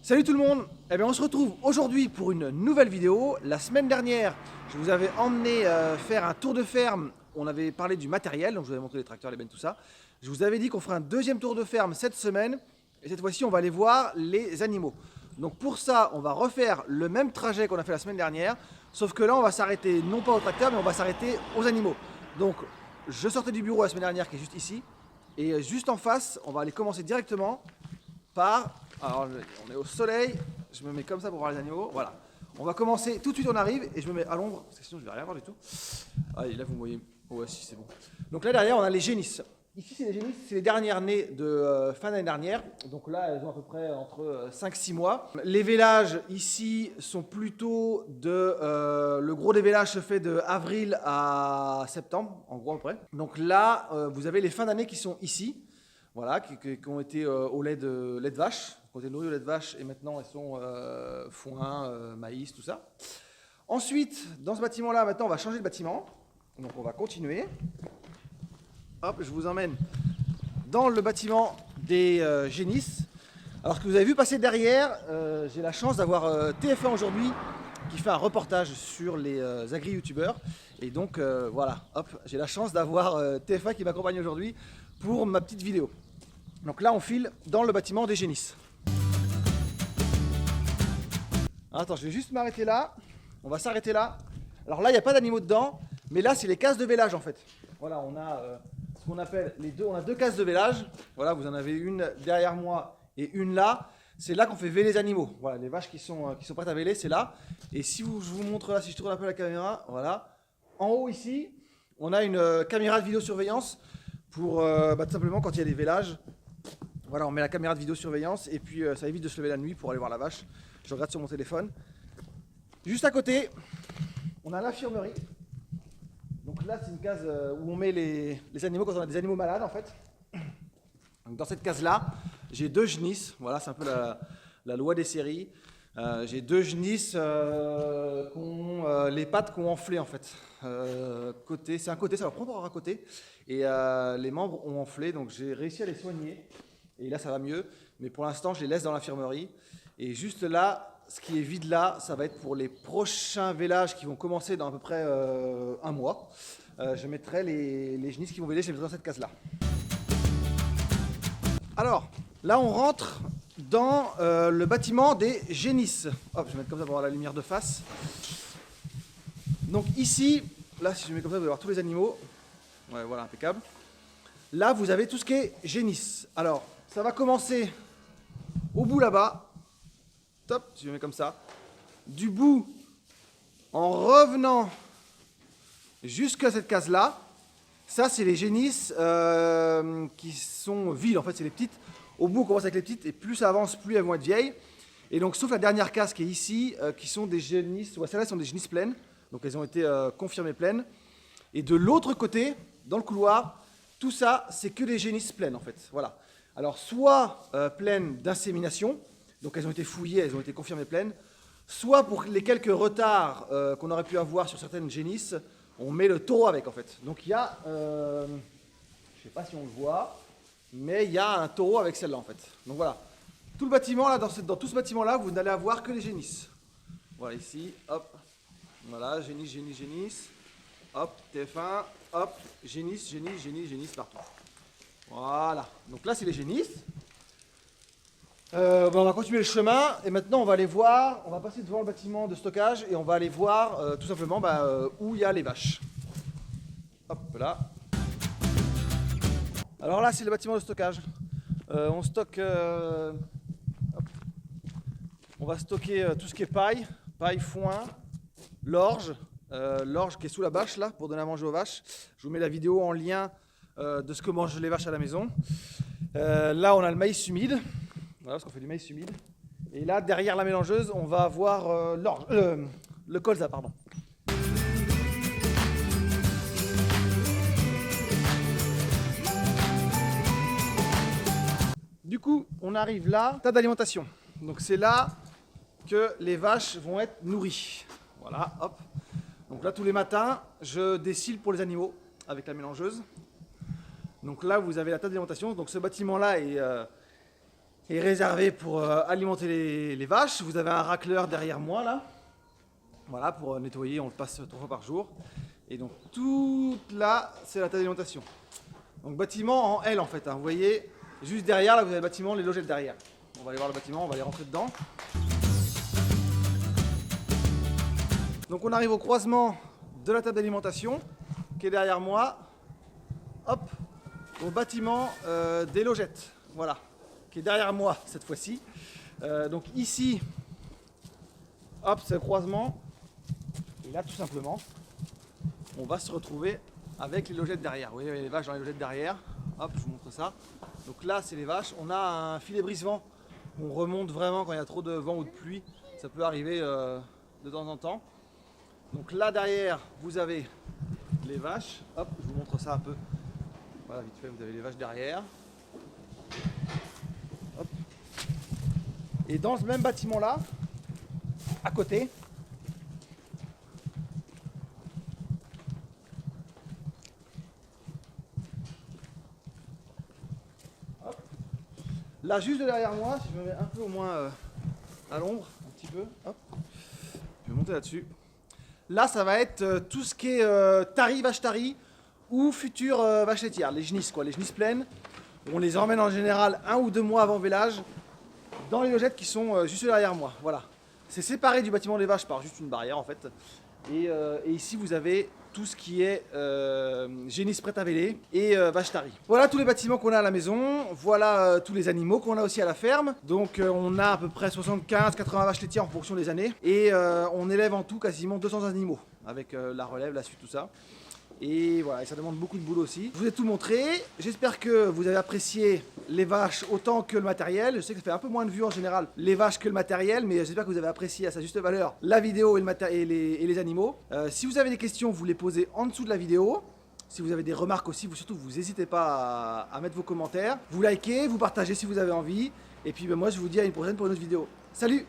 Salut tout le monde. On se retrouve aujourd'hui pour une nouvelle vidéo. La semaine dernière, je vous avais emmené faire un tour de ferme. On avait parlé du matériel, donc je vous avais montré les tracteurs, les bennes, tout ça. Je vous avais dit qu'on ferait un deuxième tour de ferme cette semaine. Et cette fois-ci, on va aller voir les animaux. Donc pour ça, on va refaire le même trajet qu'on a fait la semaine dernière. Sauf que là, on va s'arrêter non pas au tracteur, mais on va s'arrêter aux animaux. Donc je sortais du bureau la semaine dernière, qui est juste ici. Et juste en face, on va aller commencer directement par... Alors, on est au soleil, je me mets comme ça pour voir les animaux, voilà. On va commencer, tout de suite on arrive et je me mets à l'ombre, parce que sinon je vais rien voir du tout. Allez, là vous me voyez, ouais si c'est bon. Donc là derrière on a les génisses. Ici c'est les génisses, c'est les dernières nées de fin d'année dernière. Donc là elles ont à peu près entre 5-6 mois. Les vélages ici sont plutôt de... le gros des vélages se fait de avril à septembre, en gros à peu près. Donc là vous avez les fins d'année qui sont ici. Voilà, qui ont été au lait de vache, qui ont été nourries au lait de vache et maintenant elles sont foin, maïs, tout ça. Ensuite, dans ce bâtiment-là, maintenant on va changer de bâtiment. Donc on va continuer. Hop, je vous emmène dans le bâtiment des génisses. Alors ce que vous avez vu passer derrière, j'ai la chance d'avoir TF1 aujourd'hui qui fait un reportage sur les agri-youtubeurs. Et donc voilà, hop, j'ai la chance d'avoir TF1 qui m'accompagne aujourd'hui pour ma petite vidéo. Donc là on file dans le bâtiment des génisses. Attends, je vais juste m'arrêter là. On va s'arrêter là. Alors là il n'y a pas d'animaux dedans, mais là c'est les cases de vélage en fait. Voilà, on a ce qu'on appelle les deux, on a deux cases de vélage. Voilà, vous en avez une derrière moi et une là. C'est là qu'on fait véler les animaux. Voilà, les vaches qui sont prêtes à véler, c'est là. Et si je vous montre là, si je tourne un peu la caméra, voilà. En haut ici, on a une caméra de vidéosurveillance pour tout simplement quand il y a des vélages. Voilà, on met la caméra de vidéosurveillance et puis ça évite de se lever la nuit pour aller voir la vache. Je regarde sur mon téléphone. Juste à côté, on a l'infirmerie. Donc là, c'est une case où on met les animaux quand on a des animaux malades en fait. Donc dans cette case-là, j'ai deux genisses. Voilà, c'est un peu la loi des séries. J'ai deux genisses qui ont les pattes qui ont enflé en fait. C'est un côté, ça va prendre un côté. Et les membres ont enflé, donc j'ai réussi à les soigner. Et là, ça va mieux. Mais pour l'instant, je les laisse dans l'infirmerie. Et juste là, ce qui est vide là, ça va être pour les prochains vélages qui vont commencer dans à peu près un mois. Je mettrai les genisses qui vont véler, je les mettrai dans cette case-là. Alors, là, on rentre dans le bâtiment des génisses. Hop, je vais mettre comme ça pour avoir la lumière de face. Donc ici, là, si je mets comme ça, vous allez voir tous les animaux. Ouais, voilà, impeccable. Là, vous avez tout ce qui est génisse. Alors, ça va commencer au bout là-bas. Top, si je mets comme ça. Du bout, en revenant jusqu'à cette case-là. Ça, c'est les génisses qui sont viles. En fait, c'est les petites. Au bout, on commence avec les petites. Et plus ça avance, plus elles vont être vieilles. Et donc, sauf la dernière case qui est ici, qui sont des génisses. Ouais, celles-là sont des génisses pleines. Donc, elles ont été confirmées pleines. Et de l'autre côté, dans le couloir, tout ça, c'est que des génisses pleines, en fait. Voilà. Alors, soit pleines d'insémination. Donc, elles ont été fouillées, elles ont été confirmées pleines. Soit pour les quelques retards qu'on aurait pu avoir sur certaines génisses, on met le taureau avec en fait. Donc il y a, je ne sais pas si on le voit, mais il y a un taureau avec celle-là en fait. Donc voilà, tout le bâtiment là, dans tout ce bâtiment-là, vous n'allez avoir que les génisses. Voilà ici, hop, voilà, génisse, génisse, génisse, hop, TF1, hop, génisse, génisse, génisse, génisse partout. Voilà, donc là c'est les génisses. On va continuer le chemin et maintenant on va aller voir, on va passer devant le bâtiment de stockage et on va aller voir tout simplement où il y a les vaches. Hop là. Alors là c'est le bâtiment de stockage. On stocke, on va stocker tout ce qui est paille, foin, l'orge, l'orge qui est sous la bâche là pour donner à manger aux vaches. Je vous mets la vidéo en lien de ce que mangent les vaches à la maison. Là on a le maïs humide. Voilà, parce qu'on fait du maïs humide. Et là, derrière la mélangeuse, on va avoir le colza, pardon. Du coup, on arrive là, tas d'alimentation. Donc c'est là que les vaches vont être nourries. Voilà, hop. Donc là, tous les matins, je dessile pour les animaux avec la mélangeuse. Donc là, vous avez la table d'alimentation. Donc ce bâtiment-là est est réservé pour alimenter les vaches. Vous avez un racleur derrière moi là. Voilà, pour nettoyer, on le passe 3 fois par jour. Et donc tout là, c'est la table d'alimentation. Donc bâtiment en L en fait, hein. Vous voyez, juste derrière, là vous avez le bâtiment, les logettes derrière. On va aller voir le bâtiment, on va aller rentrer dedans. Donc on arrive au croisement de la table d'alimentation, qui est derrière moi. Hop, au bâtiment des logettes, voilà, qui est derrière moi cette fois-ci. Donc ici, hop, c'est le croisement. Et là, tout simplement, on va se retrouver avec les logettes derrière. Vous voyez les vaches dans les logettes derrière. Hop, je vous montre ça. Donc là, c'est les vaches. On a un filet brise-vent. On remonte vraiment quand il y a trop de vent ou de pluie. Ça peut arriver de temps en temps. Donc là, derrière, vous avez les vaches. Hop, je vous montre ça un peu. Voilà, vite fait, vous avez les vaches derrière. Hop. Et dans ce même bâtiment-là, à côté, là, juste derrière moi, si je me mets un peu au moins à l'ombre, un petit peu, hop, je vais monter là-dessus. Là, ça va être tout ce qui est tari, vache tari ou future vache laitière, les genisses quoi, les genisses pleines. On les emmène en général 1 ou 2 mois avant vélage dans les logettes qui sont juste derrière moi. Voilà, c'est séparé du bâtiment des vaches par juste une barrière en fait. Et ici, vous avez tout ce qui est génisse prête à véler et vache tarie. Voilà tous les bâtiments qu'on a à la maison. Voilà tous les animaux qu'on a aussi à la ferme. Donc on a à peu près 75-80 vaches laitières en fonction des années. Et on élève en tout quasiment 200 animaux avec la relève, la suite, tout ça. Et voilà, et ça demande beaucoup de boulot aussi. Je vous ai tout montré. J'espère que vous avez apprécié les vaches autant que le matériel. Je sais que ça fait un peu moins de vues en général, les vaches que le matériel, mais j'espère que vous avez apprécié à sa juste valeur la vidéo et les animaux. Si vous avez des questions, vous les posez en dessous de la vidéo. Si vous avez des remarques aussi, surtout, vous n'hésitez pas à mettre vos commentaires. Vous likez, vous partagez si vous avez envie. Et puis moi, je vous dis à une prochaine pour une autre vidéo. Salut!